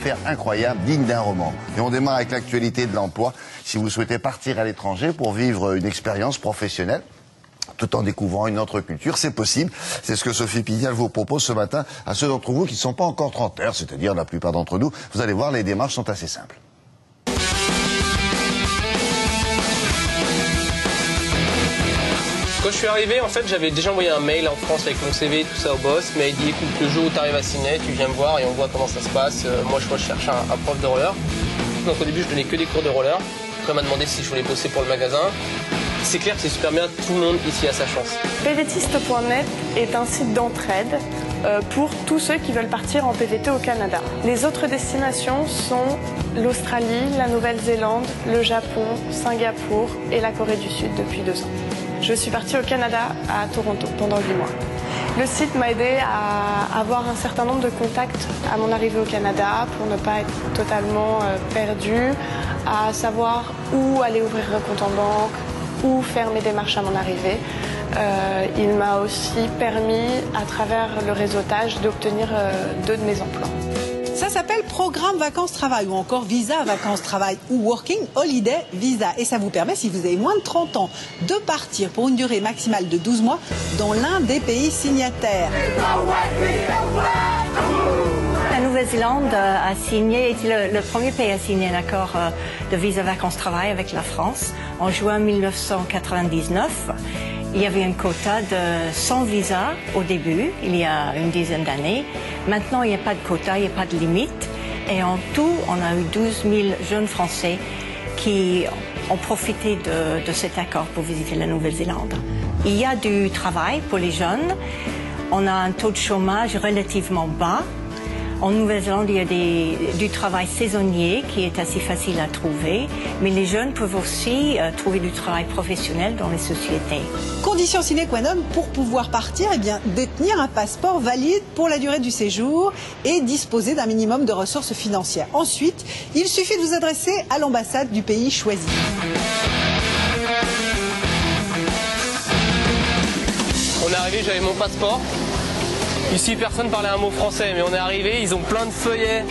affaire incroyable, digne d'un roman. Et on démarre avec l'actualité de l'emploi. Si vous souhaitez partir à l'étranger pour vivre une expérience professionnelle, tout en découvrant une autre culture, c'est possible. C'est ce que Sophie Pignal vous propose ce matin à ceux d'entre vous qui ne sont pas encore trentenaires, c'est-à-dire la plupart d'entre nous. Vous allez voir, les démarches sont assez simples. Quand je suis arrivé, en fait, j'avais déjà envoyé un mail en France avec mon CV, tout ça au boss, mais il dit écoute, le jour où tu arrives à Sydney, tu viens me voir et on voit comment ça se passe. Moi, je recherche un prof de roller. Donc au début, je donnais que des cours de roller. Après, on m'a demandé si je voulais bosser pour le magasin. C'est clair que c'est super bien, tout le monde ici a sa chance. PVTiste.net est un site d'entraide pour tous ceux qui veulent partir en PVT au Canada. Les autres destinations sont l'Australie, la Nouvelle-Zélande, le Japon, Singapour et la Corée du Sud depuis 2 ans. Je suis partie au Canada, à Toronto, pendant 8 mois. Le site m'a aidé à avoir un certain nombre de contacts à mon arrivée au Canada pour ne pas être totalement perdue, à savoir où aller ouvrir un compte en banque, où faire mes démarches à mon arrivée. Il m'a aussi permis, à travers le réseautage, d'obtenir 2 de mes emplois. Ça s'appelle Programme Vacances-Travail ou encore Visa Vacances-Travail ou Working Holiday Visa. Et ça vous permet, si vous avez moins de 30 ans, de partir pour une durée maximale de 12 mois dans l'un des pays signataires. La Nouvelle-Zélande a signé, était le premier pays à signer un accord de visa vacances-travail avec la France en juin 1999. Il y avait un quota de 100 visas au début, il y a une dizaine d'années. Maintenant, il n'y a pas de quota, il n'y a pas de limite. Et en tout, on a eu 12 000 jeunes Français qui ont profité de cet accord pour visiter la Nouvelle-Zélande. Il y a du travail pour les jeunes. On a un taux de chômage relativement bas. En Nouvelle-Zélande, il y a du travail saisonnier qui est assez facile à trouver, mais les jeunes peuvent aussi trouver du travail professionnel dans les sociétés. Condition sine qua non pour pouvoir partir, eh bien, détenir un passeport valide pour la durée du séjour et disposer d'un minimum de ressources financières. Ensuite, il suffit de vous adresser à l'ambassade du pays choisi. On est arrivé, j'avais mon passeport. Ici, personne parlait un mot français, mais on est arrivé, ils ont plein de feuillets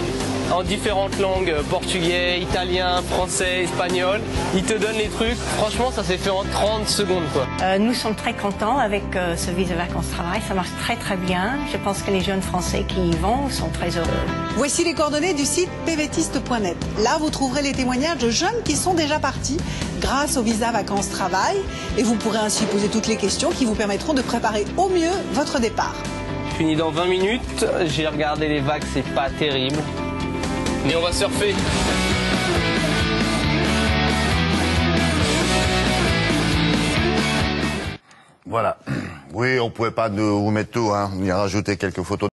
en différentes langues, portugais, italien, français, espagnol. Ils te donnent les trucs. Franchement, ça s'est fait en 30 secondes, quoi. Nous sommes très contents avec ce visa vacances-travail. Ça marche très très bien. Je pense que les jeunes Français qui y vont sont très heureux. Voici les coordonnées du site pvtiste.net. Là, vous trouverez les témoignages de jeunes qui sont déjà partis grâce au visa vacances-travail. Et vous pourrez ainsi poser toutes les questions qui vous permettront de préparer au mieux votre départ. Fini dans 20 minutes, j'ai regardé les vagues, c'est pas terrible. Mais on va surfer. Voilà. Oui, on pouvait pas vous mettre tout, hein. On y a rajouté quelques photos.